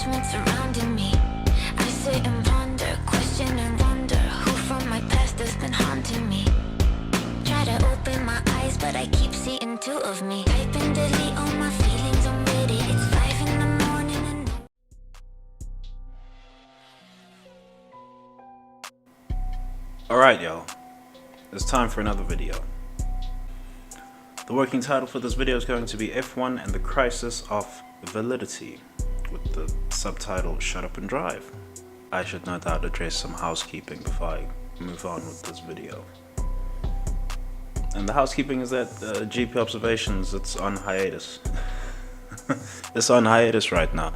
judgment surrounding me. I sit and ponder, question and wonder who from my past has been haunting me. Try to open my eyes, but I keep seeing two of me. Type and delete all my feelings, I'm ready. It's 5 in the morning and Alright y'all, it's time for another video. The working title for this video is going to be F1 and the Crisis of Validity, with the subtitle Shut Up and Drive. I should no doubt address some housekeeping before I move on with this video. And the housekeeping is that GP Observations, it's on hiatus. It's on hiatus right now.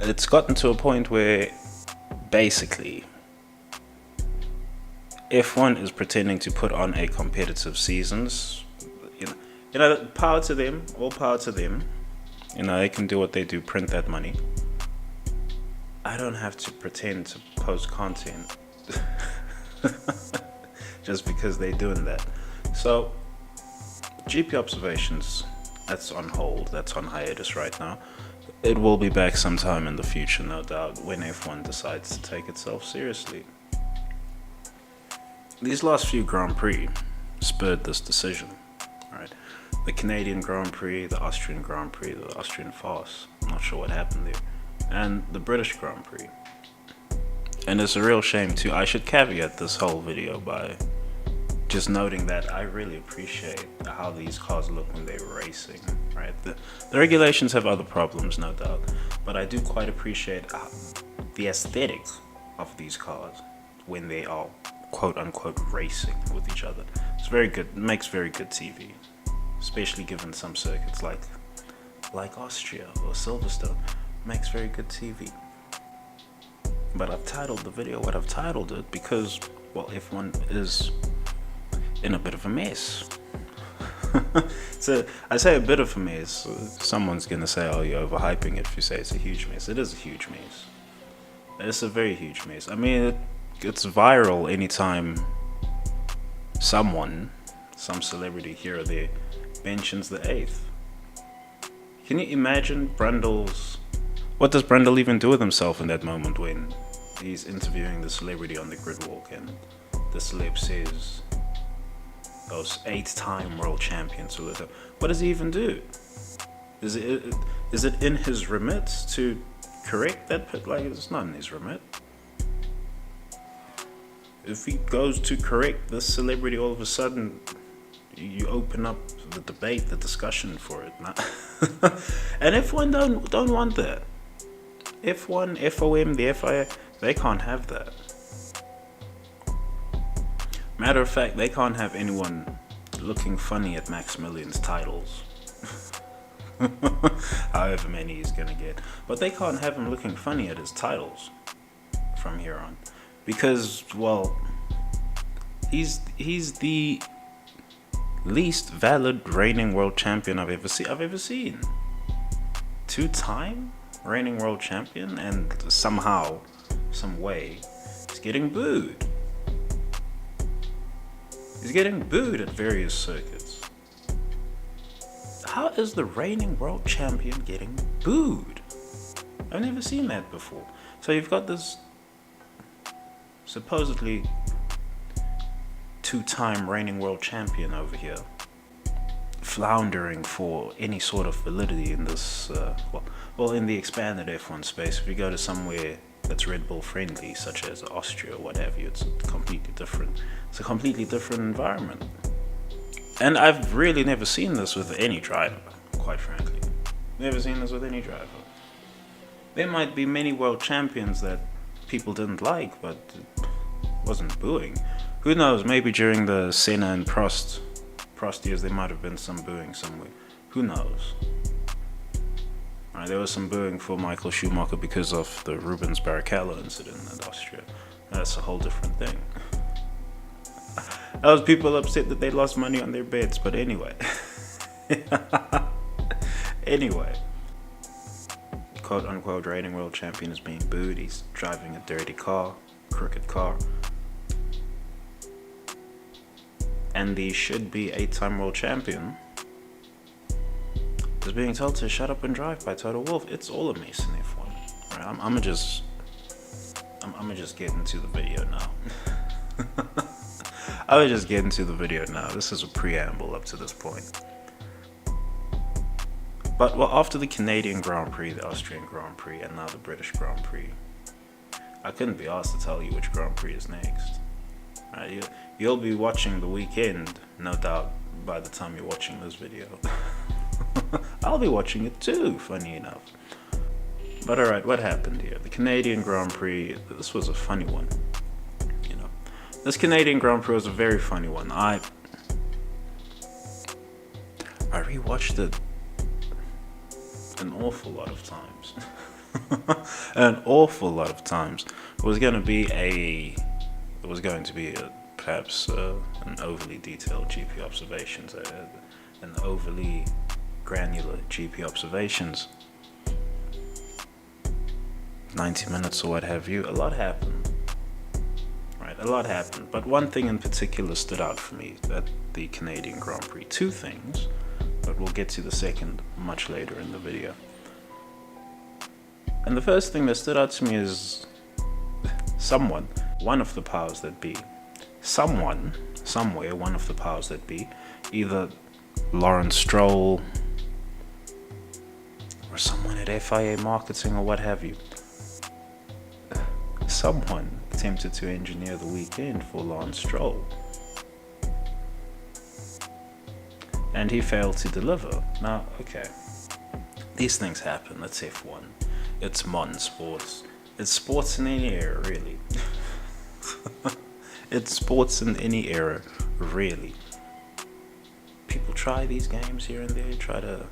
It's gotten to a point where basically F1 is pretending to put on a competitive seasons. You know, power to them, all power to them. You know, they can do what they do, print that money. I don't have to pretend to post content just because they're doing that. So, GP Observations, that's on hold, that's on hiatus right now. It will be back sometime in the future, no doubt, when F1 decides to take itself seriously. These last few Grand Prix spurred this decision, right? The Canadian Grand Prix, the Austrian Grand Prix, the Austrian farce, I'm not sure what happened there, and the British Grand Prix. And it's a real shame too. I should caveat this whole video by just noting that I really appreciate how these cars look when they're racing, right? The regulations have other problems, no doubt, but I do quite appreciate the aesthetics of these cars when they are quote-unquote racing with each other. It's very good, it makes very good TV, especially given some circuits like Austria or Silverstone, makes very good TV. But I've titled the video what I've titled it because, well, F1 is in a bit of a mess. So I say a bit of a mess, someone's gonna say, oh, you're overhyping it if you say it's a huge mess. It is a huge mess. It's a very huge mess. I mean, it's viral anytime some celebrity here or there mentions the 8th. Can you imagine Brundle's... What does Brundle even do with himself in that moment when he's interviewing the celebrity on the grid walk and the celeb says, those 8-time world champions, what does he even do? Is it in his remit to correct that pit? Like, it's not in his remit. If he goes to correct this celebrity, all of a sudden you open up the debate, the discussion for it. And F1 don't want that. F1, FOM, the FIA, they can't have that. Matter of fact, they can't have anyone looking funny at Maximilian's titles. However many he's gonna get. But they can't have him looking funny at his titles from here on. Because, well, he's the least valid reigning world champion I've ever seen. 2-time reigning world champion, and somehow, some way, he's getting booed. He's getting booed at various circuits. How is the reigning world champion getting booed? I've never seen that before. So you've got this supposedly 2-time reigning world champion over here floundering for any sort of validity in this well, in the expanded F1 space. If you go to somewhere that's Red Bull friendly, such as Austria or what have you, it's completely different. It's a completely different environment, and I've really never seen this with any driver, quite frankly. Never seen this with any driver. There might be many world champions that people didn't like, but it wasn't booing. Who knows, maybe during the Senna and Prost years there might have been some booing somewhere. Who knows? Right, there was some booing for Michael Schumacher because of the Rubens Barrichello incident in Austria. That's a whole different thing. Those people upset that they lost money on their bets, but anyway. Anyway. Quote-unquote reigning world champion is being booed. He's driving a dirty car, crooked car. And the should-be 8-time world champion is being told to shut up and drive by Toto Wolff. It's all a mess in F1, Alright, I'm gonna just get into the video now. I would just get into the video now. This is a preamble up to this point. But well, after the Canadian Grand Prix, the Austrian Grand Prix, and now the British Grand Prix, I couldn't be asked to tell you which Grand Prix is next. Right, you'll be watching the weekend, no doubt, by the time you're watching this video. I'll be watching it too, funny enough. But alright, what happened here? The Canadian Grand Prix, this was a funny one. This Canadian Grand Prix was a very funny one. I rewatched it an awful lot of times. An awful lot of times. It was going to be perhaps an overly detailed GP observations, an overly granular GP observations. 90 minutes or what have you. A lot happened. A lot happened, but one thing in particular stood out for me at the Canadian Grand Prix. Two things, but we'll get to the second much later in the video. And the first thing that stood out to me is one of the powers that be, somewhere, one of the powers that be, either Lawrence Stroll or someone at FIA marketing or what have you, someone attempted to engineer the weekend for Lawrence Stroll, and he failed to deliver. Now, okay, these things happen. That's F1. It's modern sports. It's sports in any era, really. It's sports in any era, really. People try these games here and there, try to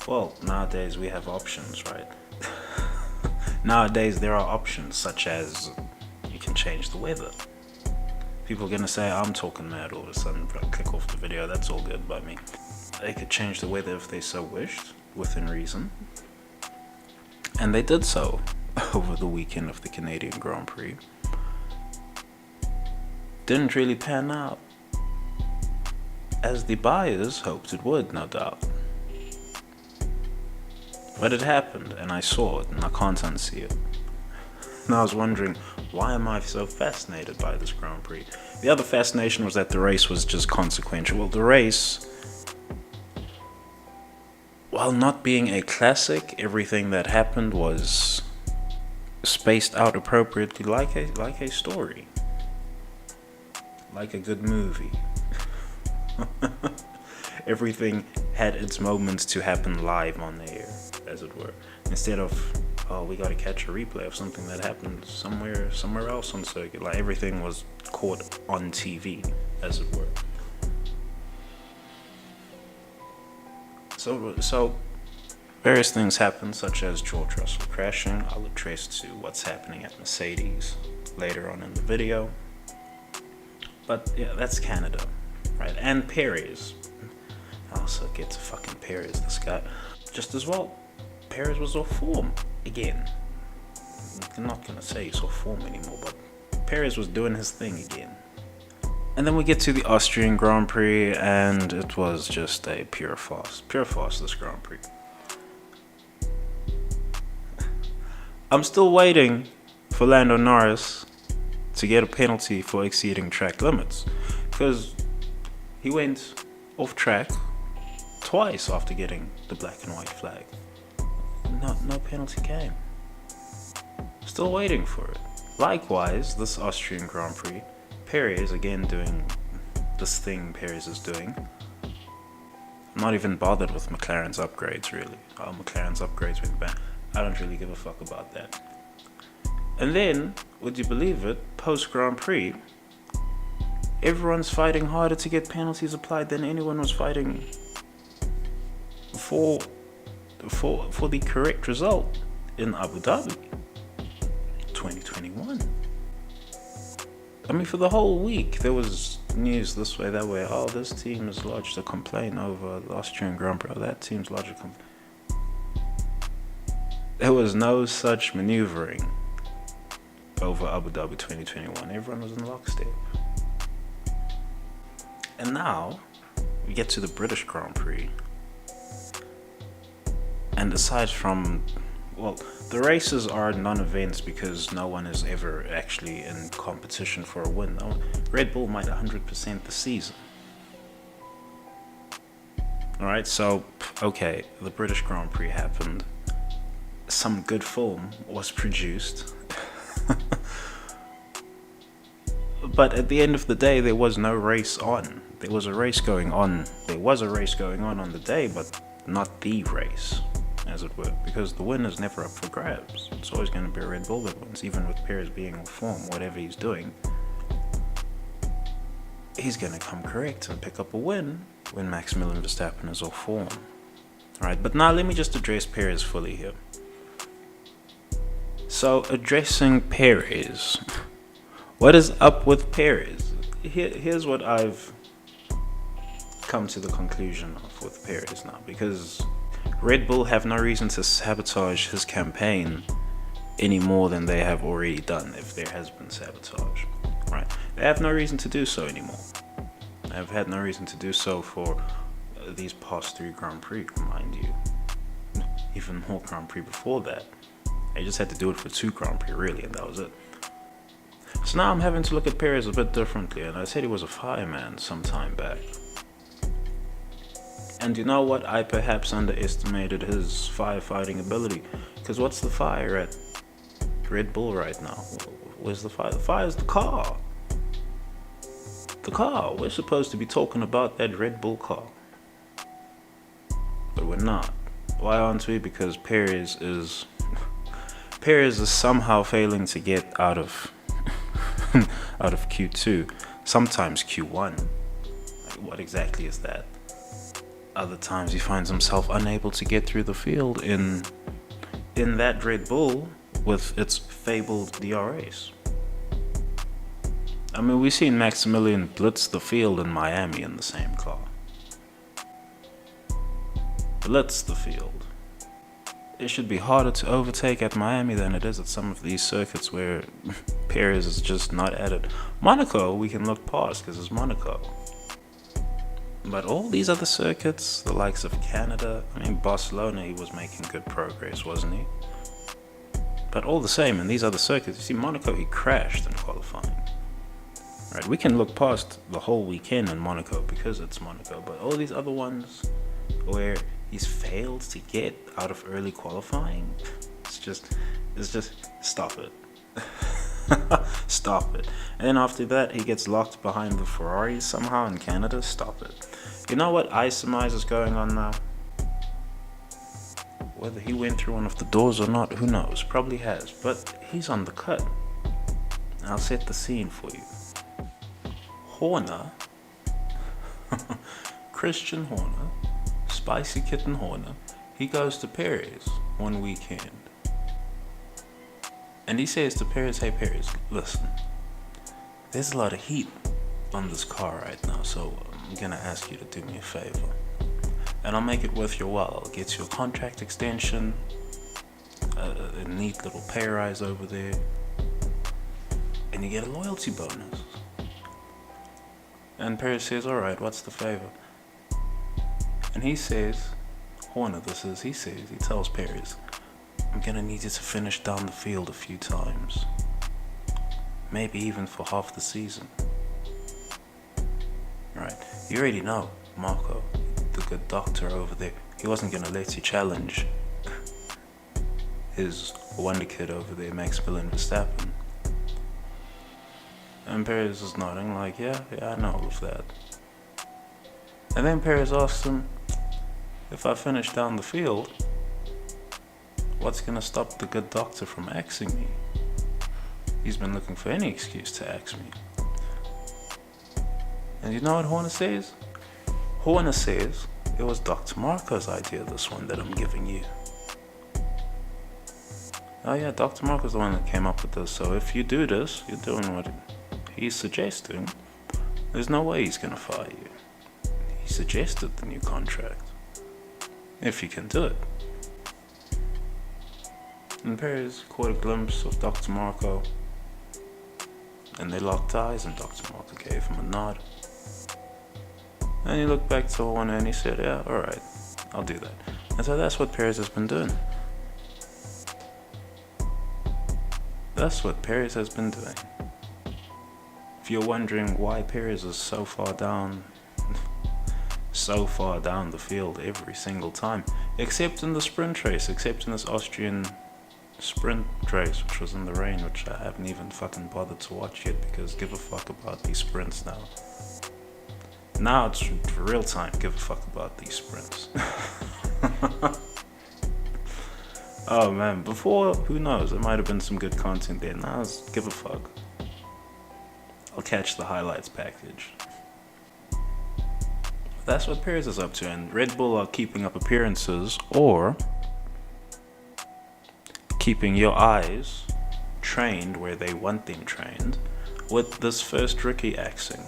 well, nowadays we have options, right? Nowadays there are options such as you can change the weather. People are gonna say I'm talking mad all of a sudden, but click off the video, that's all good by me. They could change the weather if they so wished, within reason. And they did so over the weekend of the Canadian Grand Prix. Didn't really pan out as the buyers hoped it would, no doubt. But it happened, and I saw it, and I can't unsee it. And I was wondering, why am I so fascinated by this Grand Prix? The other fascination was that the race was just consequential. Well, the race, while not being a classic, everything that happened was spaced out appropriately, like a story, like a good movie. Everything had its moments to happen live on the air, as it were, instead of, oh, we got to catch a replay of something that happened somewhere else on circuit. Like, everything was caught on TV, as it were. So various things happened, such as George Russell crashing. I'll trace to what's happening at Mercedes later on in the video. But yeah, that's Canada, right? And Perez. I also get to fucking Perez, this guy. Just as well, Perez was off form again. I'm not gonna say he's off form anymore, but Perez was doing his thing again. And then we get to the Austrian Grand Prix, and it was just a pure farce. Pure farce, this Grand Prix. I'm still waiting for Lando Norris to get a penalty for exceeding track limits, because he went off track twice after getting the black and white flag. No penalty came. Still waiting for it. Likewise, this Austrian Grand Prix, Perez again doing this thing Perez is doing. I'm not even bothered with McLaren's upgrades, really. Oh, McLaren's upgrades went bad. I don't really give a fuck about that. And then, would you believe it, post Grand Prix, everyone's fighting harder to get penalties applied than anyone was fighting for the correct result in Abu Dhabi 2021. I mean, for the whole week there was news this way, that way. Oh, this team has lodged a complaint over the Austrian Grand Prix. That team's lodged a complaint. There was no such maneuvering over Abu Dhabi 2021. Everyone was in lockstep. And now we get to the British Grand Prix. And aside from, well, the races are non-events because no one is ever actually in competition for a win. No, Red Bull might 100% the season. Alright, so, okay, the British Grand Prix happened. Some good film was produced. But at the end of the day, there was no race on. There was a race going on on the day, but not the race, as it were, because the win is never up for grabs. It's always going to be a Red Bull that wins, even with Perez being in form, whatever he's doing. He's going to come correct and pick up a win when Maximilian Verstappen is off form. Alright, but now let me just address Perez fully here. So, addressing Perez. What is up with Perez? Here's what I've come to the conclusion of with Perez now, because Red Bull have no reason to sabotage his campaign any more than they have already done, if there has been sabotage. Right? They have no reason to do so anymore. They have had no reason to do so for these past 3 Grand Prix, mind you. Even more Grand Prix before that. They just had to do it for 2 Grand Prix, really, and that was it. So now I'm having to look at Perez a bit differently, and I said he was a fireman some time back. And you know what? I perhaps underestimated his firefighting ability. Because what's the fire at Red Bull right now? Where's the fire? The fire's the car. The car. We're supposed to be talking about that Red Bull car. But we're not. Why aren't we? Because Perez is somehow failing to get out of out of Q2, sometimes Q1. Like, what exactly is that? Other times he finds himself unable to get through the field in that Red Bull with its fabled DRS. I mean, we've seen Maximilian blitz the field in Miami in the same car. Blitz the field. It should be harder to overtake at Miami than it is at some of these circuits where Perez is just not at it. Monaco, we can look past because it's Monaco. But all these other circuits, the likes of Canada, I mean, Barcelona, he was making good progress, wasn't he? But all the same, in these other circuits, you see, Monaco, he crashed in qualifying. Right, we can look past the whole weekend in Monaco because it's Monaco, but all these other ones where he's failed to get out of early qualifying, it's just stop it. Stop it. And then after that, he gets locked behind the Ferraris somehow in Canada. Stop it. You know what I surmise is going on now? Whether he went through one of the doors or not, who knows? Probably has. But he's on the cut. I'll set the scene for you. Horner, Christian Horner, Spicy Kitten Horner, he goes to Perez one weekend. And he says to Perez, hey Perez, listen, there's a lot of heat on this car right now, so I'm gonna ask you to do me a favor. And I'll make it worth your while. I'll get you a contract extension, a neat little pay rise over there, and you get a loyalty bonus. And Perez says, alright, what's the favor? And he says, Horner, he tells Perez, I'm gonna need you to finish down the field a few times. Maybe even for half the season. Right, you already know, Marco, the good doctor over there, he wasn't gonna let you challenge his wonder kid over there, Maximilian Verstappen. And Perez is nodding like, yeah, I know all of that. And then Perez asks him, if I finish down the field, what's gonna stop the good doctor from axing me? He's been looking for any excuse to axe me. And you know what Horner says? Horner says, it was Dr. Marco's idea, this one that I'm giving you. Oh yeah, Dr. Marco's the one that came up with this, so if you do this, you're doing what he's suggesting, there's no way he's gonna fire you. He suggested the new contract. If you can do it. And Perez caught a glimpse of Dr. Marco, and they locked eyes, and Dr. Marco gave him a nod. And he looked back to Horner and he said, yeah, alright, I'll do that. And so that's what Perez has been doing. That's what Perez has been doing. If you're wondering why Perez is so far down the field every single time, except in the sprint race, except in this Austrian sprint race, which was in the rain, which I haven't even fucking bothered to watch yet, because give a fuck about these sprints now. Now it's real time, give a fuck about these sprints. Oh man, before, who knows, there might have been some good content there. Now it's give a fuck. I'll catch the highlights package. That's what Perez is up to, and Red Bull are keeping up appearances, or keeping your eyes trained where they want them trained, with this first rookie axing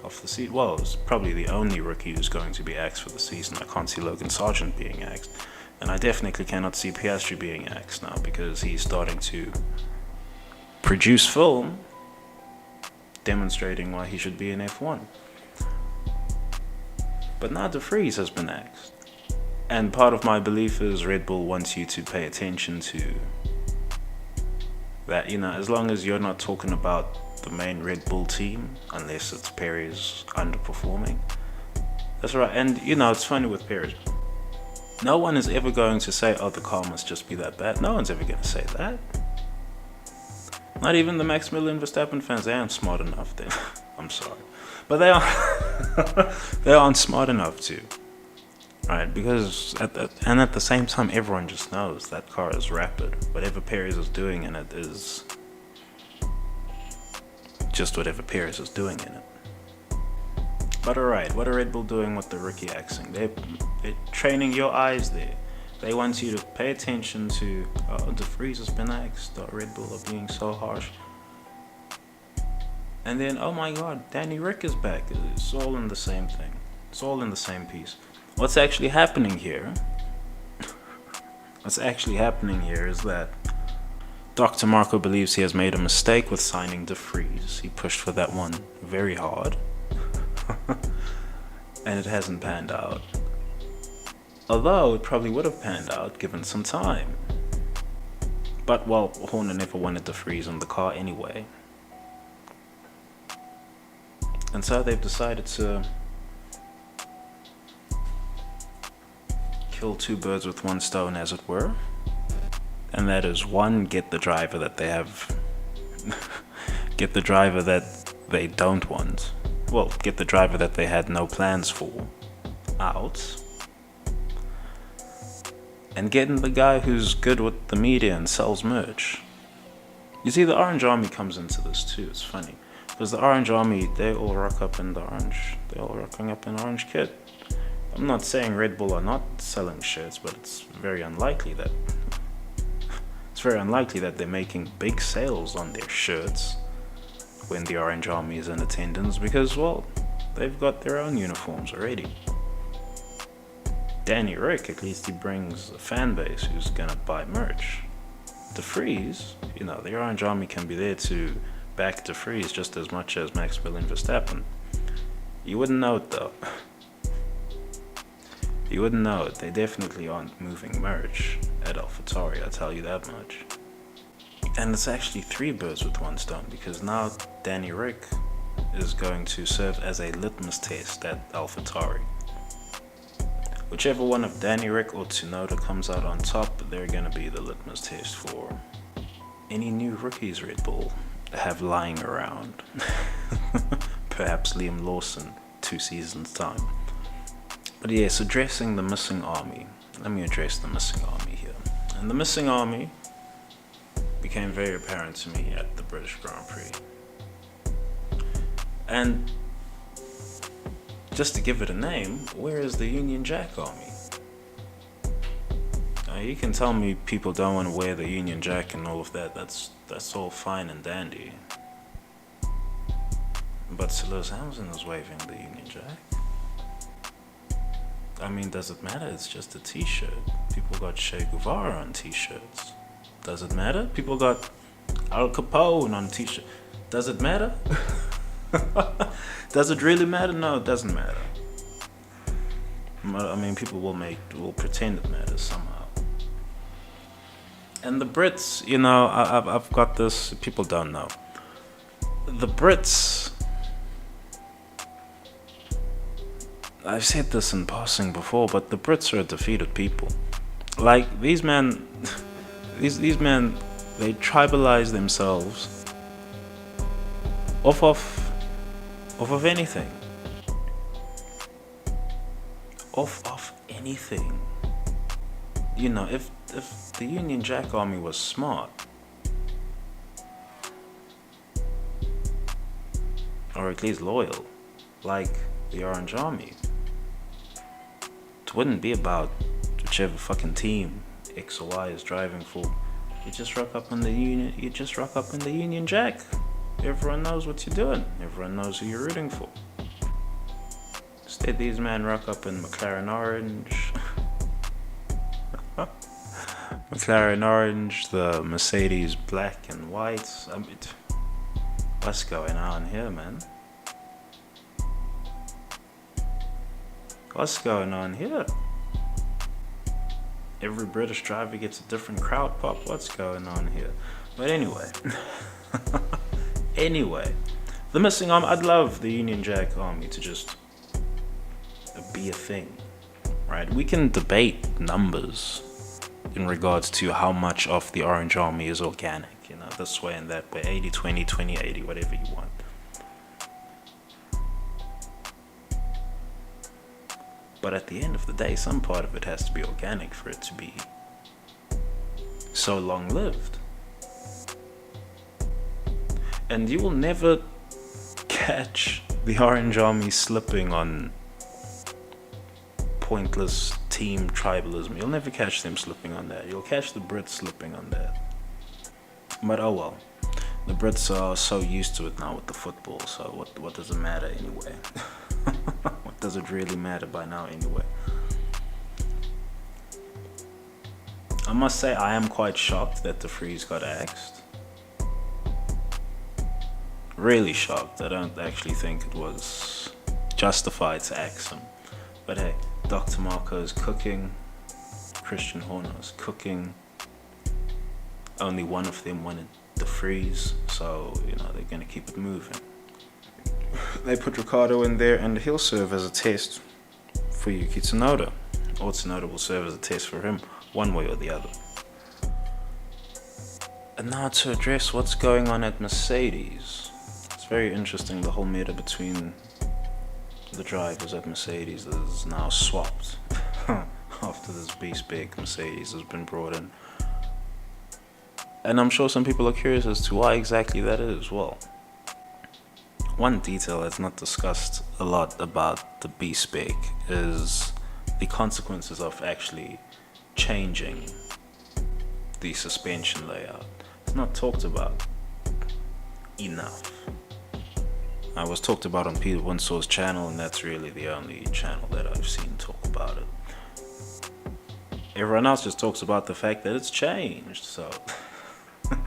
off the seat. Well, it's probably the only rookie who's going to be axed for the season. I can't see Logan Sargent being axed, and I definitely cannot see Piastri being axed now, because he's starting to produce film demonstrating why he should be in F1. But now De Vries has been axed, and part of my belief is Red Bull wants you to pay attention to that, you know, as long as you're not talking about the main Red Bull team, unless it's Perez underperforming. That's right. And you know, it's funny with Perez, no one is ever going to say, oh, the car must just be that bad. No one's ever going to say that. Not even the Maximilian Verstappen fans. They aren't smart enough then. I'm sorry, but they are they aren't smart enough to, right? Because at the same time, everyone just knows that car is rapid. Whatever Perez is doing in it is just whatever Perez is doing in it. But alright, what are Red Bull doing with the rookie axing? They're training your eyes there. They want you to pay attention to, oh, De Vries has been axed, Red Bull are being so harsh. And then, oh my god, Danny Rick is back. It's all in the same thing. It's all in the same piece. What's actually happening here? What's actually happening here is that Dr. Marco believes he has made a mistake with signing De Vries. He pushed for that one very hard. And it hasn't panned out. Although it probably would have panned out given some time. But well, Horner never wanted De Vries in the car anyway. And so they've decided to kill two birds with one stone, as it were. And that is, one, get the driver that they have, get the driver that they don't want. Well, get the driver that they had no plans for out. And getting the guy who's good with the media and sells merch. You see, the Orange Army comes into this too. It's funny, because the Orange Army, they all rock up in the orange. They're all rocking up in orange kit. I'm not saying Red Bull are not selling shirts, but it's very unlikely that they're making big sales on their shirts when the Orange Army is in attendance, because, well, they've got their own uniforms already. Danny Rick, at least he brings a fan base who's gonna buy merch. De Vries, you know, the Orange Army can be there to back De Vries just as much as Maximilian Verstappen. You wouldn't know it though. You wouldn't know it. They definitely aren't moving merch at AlphaTauri, I'll tell you that much. And it's actually three birds with one stone, because now Danny Rick is going to serve as a litmus test at AlphaTauri. Whichever one of Danny Rick or Tsunoda comes out on top, they're going to be the litmus test for any new rookies Red Bull have lying around. Perhaps Liam Lawson, 2 seasons time. But yes, addressing the missing army. Let me address the missing army here. And the missing army became very apparent to me at the British Grand Prix. And just to give it a name, where is the Union Jack Army? Now, you can tell me people don't want to wear the Union Jack and all of that. That's all fine and dandy. But Sir Lewis Hamilton is waving the Union Jack. I mean, does it matter? It's just a t-shirt. People got Che Guevara on t-shirts. Does it matter? People got Al Capone on t-shirt. Does it matter? Does it really matter? No, it doesn't matter. I mean, people will pretend it matters somehow. And the Brits, you know, I've got this. People don't know. The Brits. I've said this in passing before, but the Brits are a defeated people. Like these men, these men, they tribalize themselves off of anything. Off of anything. You know, if the Union Jack Army was smart, or at least loyal, like the Orange Army, it wouldn't be about whichever fucking team X or Y is driving for. You just rock up in the Union. You just rock up in the Union Jack. Everyone knows what you're doing. Everyone knows who you're rooting for. Instead, these men rock up in McLaren Orange. McLaren Orange, the Mercedes black and white. I mean, what's going on here, man? What's going on here? Every British driver gets a different crowd pop. What's going on here? But anyway. Anyway. The missing arm. I'd love the Union Jack Army to just be a thing. Right? We can debate numbers in regards to how much of the Orange Army is organic. You know, this way and that way. 80-20, 20-80, whatever you want. But at the end of the day, some part of it has to be organic for it to be so long-lived. And you will never catch the Orange Army slipping on pointless team tribalism. You'll never catch them slipping on that. You'll catch the Brits slipping on that. But oh well. The Brits are so used to it now with the football, so what does it matter anyway? What does it really matter by now anyway? I must say I am quite shocked that the Freeze got axed. Really shocked. I don't actually think it was justified to axe him. But hey, Dr. Marco is cooking. Christian Horner is cooking. Only one of them wanted the Freeze, so you know they're gonna keep it moving. They put Ricardo in there, and he'll serve as a test for Yuki Tsunoda, or Tsunoda will serve as a test for him, one way or the other. And now to address what's going on at Mercedes. It's very interesting, the whole meta between the drivers at Mercedes is now swapped after this b-spec Mercedes has been brought in. And I'm sure some people are curious as to why exactly that is. Well, one detail that's not discussed a lot about the b-spec is the consequences of actually changing the suspension layout. It's not talked about enough. I was talked about on Peter Windsor's channel, and that's really the only channel that I've seen talk about it. Everyone else just talks about the fact that it's changed, so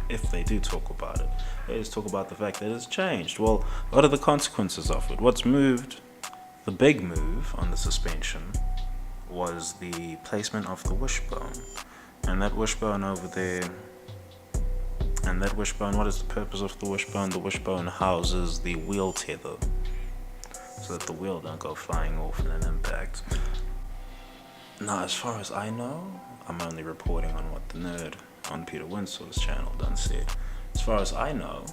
if they do talk about it, they just talk about the fact that it's changed. Well, what are the consequences of it? What's moved? The big move on the suspension was the placement of the wishbone. And that wishbone over there, and that wishbone, what is the purpose of the wishbone? The wishbone houses the wheel tether, so that the wheel don't go flying off in an impact. Now, as far as I know, I'm only reporting on what the nerd on Peter Windsor's channel done said. As far as I know,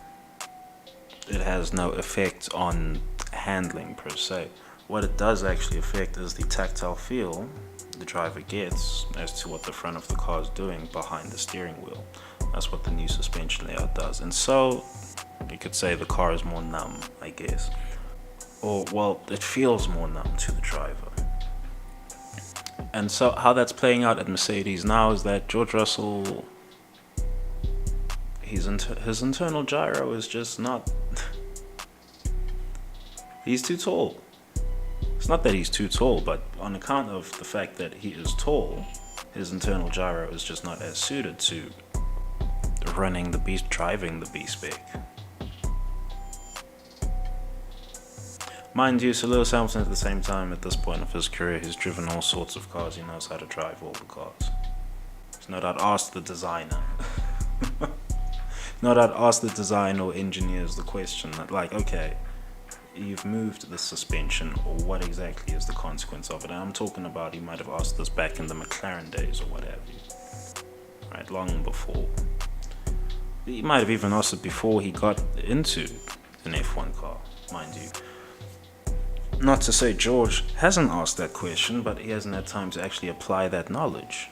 it has no effect on handling per se. What it does actually affect is the tactile feel the driver gets as to what the front of the car is doing behind the steering wheel. That's what the new suspension layout does. And so, you could say the car is more numb, I guess. Or, well, it feels more numb to the driver. And so, how that's playing out at Mercedes now is that George Russell, his internal gyro is just not... He's too tall. It's not that he's too tall, but on account of the fact that he is tall, his internal gyro is just not as suited to driving the b-spec. Mind you, Sir Lewis Hamilton at the same time, at this point of his career, he's driven all sorts of cars. He knows how to drive all the cars. He's no doubt asked the designer. No doubt asked the design or engineers the question that, like, okay, you've moved the suspension, or what exactly is the consequence of it? And I'm talking about, he might have asked this back in the McLaren days or what have you. Right, long before. He might have even asked it before he got into an F1 car, mind you. Not to say George hasn't asked that question, but he hasn't had time to actually apply that knowledge.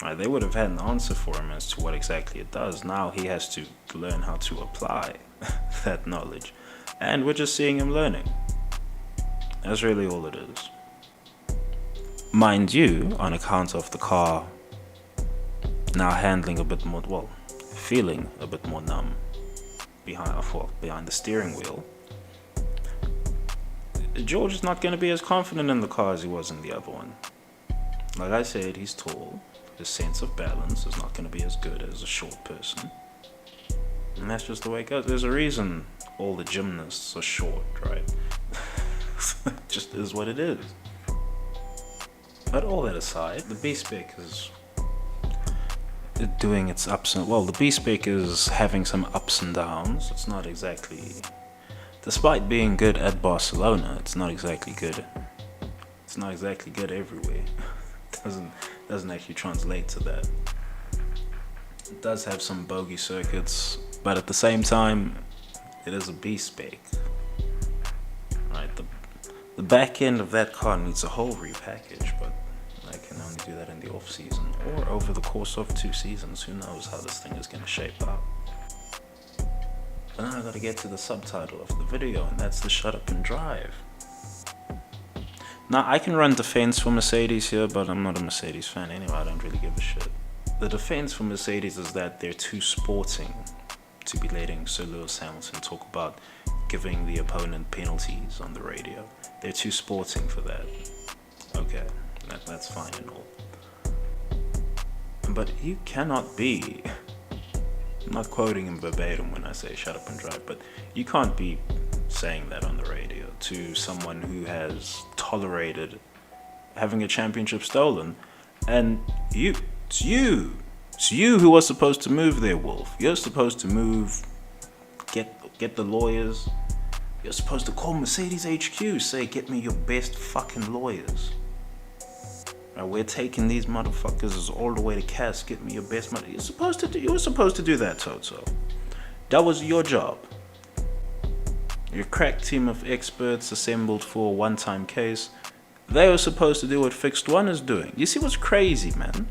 Right, they would have had an answer for him as to what exactly it does. Now he has to learn how to apply that knowledge. And we're just seeing him learning. That's really all it is. Mind you, on account of the car now handling a bit more, well, feeling a bit more numb behind the steering wheel, George is not going to be as confident in the car as he was in the other one. Like I said, he's tall. His sense of balance is not going to be as good as a short person. And that's just the way it goes. There's a reason all the gymnasts are short, right? It just is what it is. But all that aside, the b-spec is doing its ups and... Well, the b-spec is having some ups and downs. It's not exactly... Despite being good at Barcelona, it's not exactly good. It's not exactly good everywhere. Doesn't actually translate to that. It does have some bogey circuits, but at the same time, it is a b-spec. Right, the back end of that car needs a whole repackage, but I can only do that in the off season or over the course of 2 seasons. Who knows how this thing is going to shape up. But now I gotta get to the subtitle of the video, and that's the shut up and drive. Now, I can run defense for Mercedes here, but I'm not a Mercedes fan anyway. I don't really give a shit. The defense for Mercedes is that they're too sporting to be letting Sir Lewis Hamilton talk about giving the opponent penalties on the radio. They're too sporting for that. Okay, that's fine and all. But you cannot be... I'm not quoting him verbatim when I say shut up and drive, but you can't be saying that on the radio to someone who has tolerated having a championship stolen, and it's you who was supposed to move there, Wolf. You're supposed to move, get the lawyers. You're supposed to call Mercedes HQ, say, get me your best fucking lawyers. Right, we're taking these motherfuckers all the way to Cass, get me your best money. You were supposed to do that, Toto. That was your job. Your crack team of experts assembled for a one-time case, they were supposed to do what Fixed One is doing. You see what's crazy, man?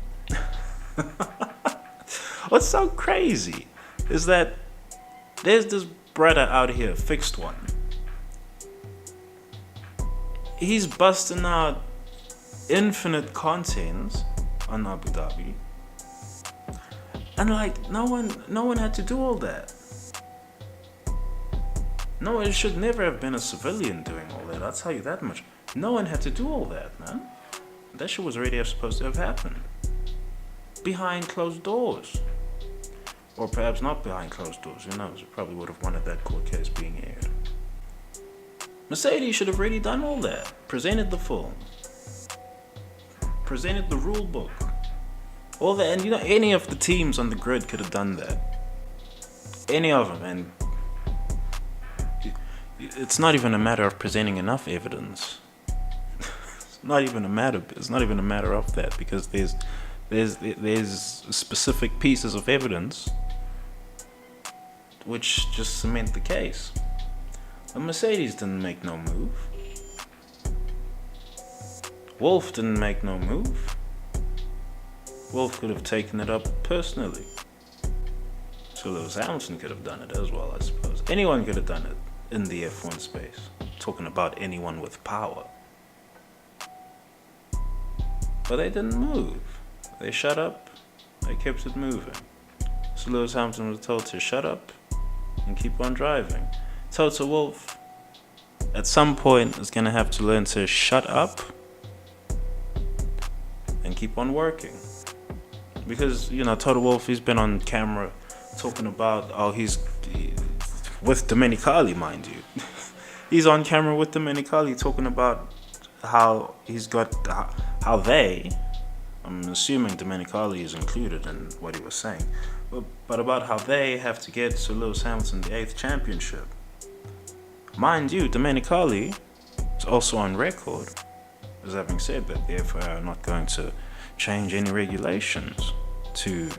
What's so crazy is that there's this brother out here, Fixed One. He's busting out infinite content on Abu Dhabi. And like, no one had to do all that. No, it should never have been a civilian doing all that, I'll tell you that much. No one had to do all that, man. That shit was already supposed to have happened. Behind closed doors. Or perhaps not behind closed doors, who knows? It probably would have wanted that court case being aired. Mercedes should have already done all that. Presented the film. Presented the rule book. All that, and you know, any of the teams on the grid could have done that. Any of them, and it's not even a matter of presenting enough evidence. It's not even a matter of that, because there's specific pieces of evidence which just cement the case. The Mercedes didn't make no move. Wolf didn't make no move. Wolf could have taken it up personally. So Lewis Hamilton could have done it as well, I suppose. Anyone could have done it in the F1 space. Talking about anyone with power. But they didn't move. They shut up. They kept it moving. So Lewis Hamilton was told to shut up and keep on driving. Toto Wolff, at some point, is going to have to learn to shut up and keep on working. Because, you know, Toto Wolff, he's been on camera talking about, he's with Domenicali, mind you. He's on camera with Domenicali talking about how he's got how they. I'm assuming Domenicali is included in what he was saying, but about how they have to get Sir Lewis Hamilton the 8th championship. Mind you, Domenicali is also on record as having said that the FIA are not going to change any regulations to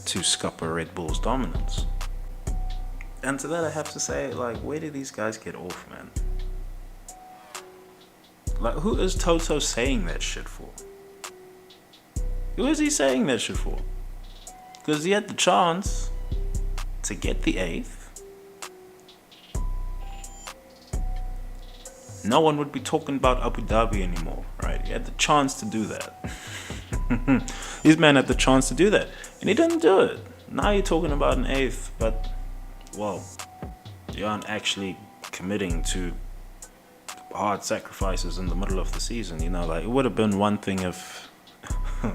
scupper Red Bull's dominance. And to that I have to say, like, where do these guys get off, man? Like, who is Toto saying that shit for? Who is he saying that shit for? Because he had the chance to get the 8th. No one would be talking about Abu Dhabi anymore, right? He had the chance to do that. These men had the chance to do that, and he didn't do it. Now you're talking about an 8th, but, well, you aren't actually committing to hard sacrifices in the middle of the season. You know, like, it would have been one thing if it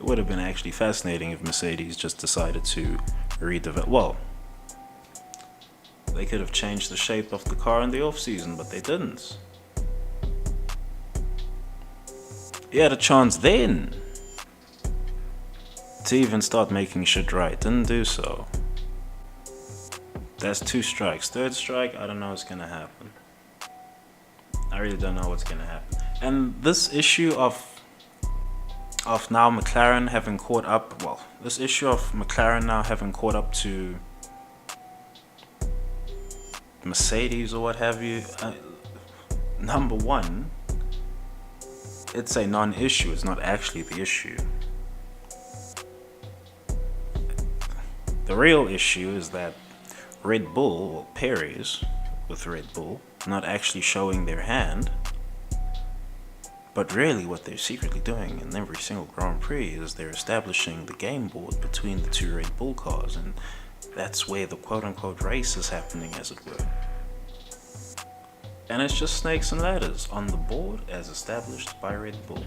would have been actually fascinating if Mercedes just decided to redevelop. Well, they could have changed the shape of the car in the off season, but they didn't. He had a chance then to even start making shit right. Didn't do so. That's 2 strikes. 3rd strike, I don't know what's gonna happen. I really don't know what's gonna happen. And this issue of now McLaren having caught up, well, this issue of McLaren now having caught up to Mercedes or what have you, number one, it's a non-issue. It's not actually the issue. The real issue is that Red Bull, or Perez with Red Bull, not actually showing their hand, but really what they're secretly doing in every single Grand Prix is they're establishing the game board between the 2 Red Bull cars, and that's where the quote-unquote race is happening, as it were. And it's just snakes and ladders on the board as established by Red Bull.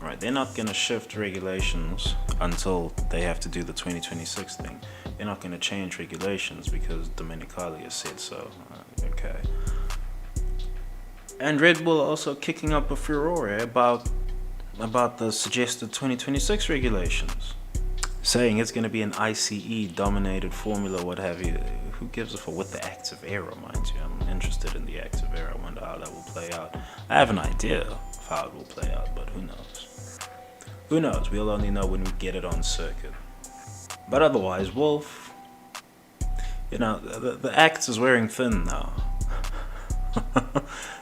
Right, they're not going to shift regulations until they have to do the 2026 thing. They're not going to change regulations because Domenicali has said so. Okay. And Red Bull are also kicking up a furore about the suggested 2026 regulations, saying it's going to be an ICE dominated formula, what have you. Who gives a fuck? With the active era, mind you. I'm interested in the active era. I wonder how that will play out. I have an idea of how it will play out, but who knows? Who knows? We'll only know when we get it on circuit. But otherwise, Wolf, you know, the axe is wearing thin now.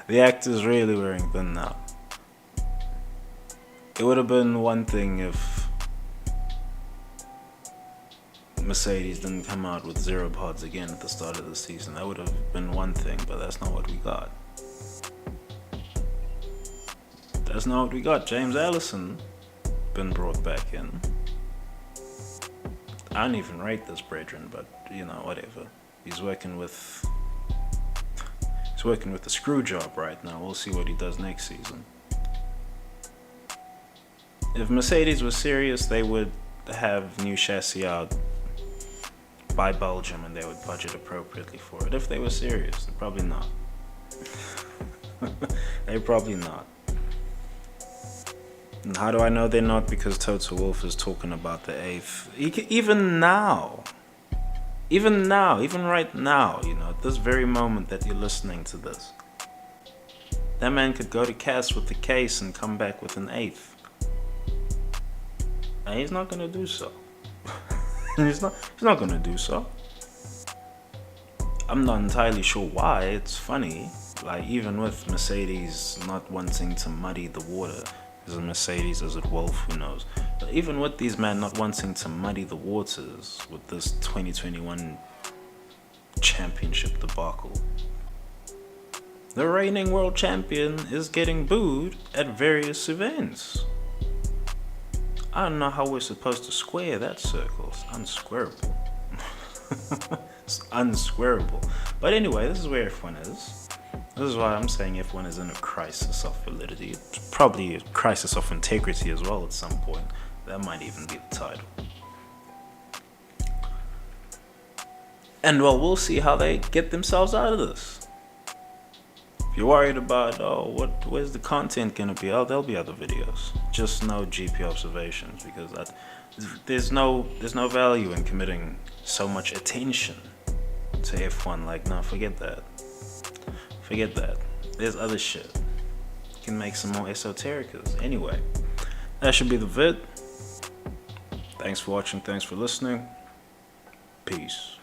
The axe is really wearing thin now. It would have been one thing if Mercedes didn't come out with 0 pods again at the start of the season. That would have been one thing, but that's not what we got. That's not what we got. James Allison been brought back in. I don't even rate this brethren, but you know, whatever. He's working with the screw job right now. We'll see what he does next season. If Mercedes was serious, they would have new chassis out by Belgium and they would budget appropriately for it. If they were serious, they're probably not. They're probably not. And how do I know they're not? Because Toto Wolff is talking about the 8th. Even right now, you know, at this very moment that you're listening to this, that man could go to CAS with the case and come back with an 8th. And he's not gonna do so. He's not gonna do so. I'm not entirely sure why. It's funny, like, even with Mercedes not wanting to muddy the water, is it Mercedes, is it Wolff, who knows? But even with these men not wanting to muddy the waters with this 2021 championship debacle, the reigning world champion is getting booed at various events. I don't know how we're supposed to square that circle. It's unsquareable. It's unsquareable. But anyway, this is where F1 is. This is why I'm saying F1 is in a crisis of validity. It's probably a crisis of integrity as well at some point. That might even be the title. And well, we'll see how they get themselves out of this. If you're worried about, where's the content gonna be? Oh, there'll be other videos. Just no GP observations, because there's no value in committing so much attention to F1. Like, no, forget that. Forget that. There's other shit. You can make some more esotericas. Anyway, that should be the vid. Thanks for watching. Thanks for listening. Peace.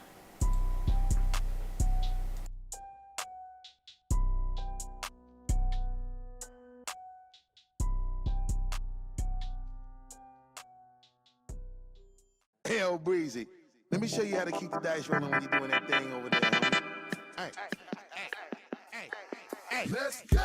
Hell breezy. Let me show you how to keep the dice rolling when you're doing that thing over there, homie. Hey, let's go!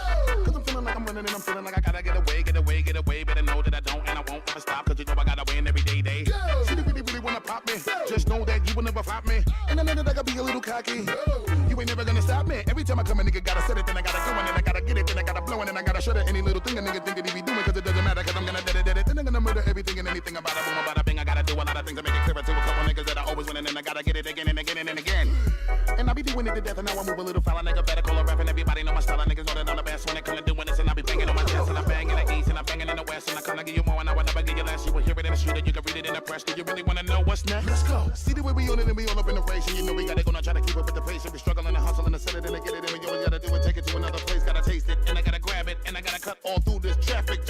Cause I'm feeling like I'm running and I'm feeling like I gotta get away. Better know that I don't and I won't ever stop. Cause you know I gotta win every day. Go! See, you really wanna pop me. Go! Just know that you will never flop me. And I know that I gotta be a little cocky. Go! You ain't never gonna stop me. Every time I come, a nigga gotta set it, then I gotta go, and then I gotta get it, then I gotta blow, and then I gotta shut it. Any little thing a nigga think that he be doing, cause it doesn't matter, cause I'm gonna dead it. Then I'm gonna murder everything and anything about it. Boom, about a bing. I gotta do a lot of things to make it clearer to a couple niggas that I always win, and then I gotta get it again and again and again. And I be doing it to death, and now I move a little foul. Nigga better call a rap, and everybody know my style. Niggas know that I'm the best when it comes to doing this, and I be banging on my chest, and I bang in the east, and I banging in the west, and I come to give you more, and I will never give you less. You will hear it in the street, and you can read it in the press. Do you really wanna know what's next? Let's go. See the way we on it, and we all up in the race, and you know we gotta go now, try to keep up with the pace, and we struggling and hustling to set it and to get it, and we always gotta do it, take it to another place, gotta taste it, and I gotta grab it, and I gotta cut all through this traffic.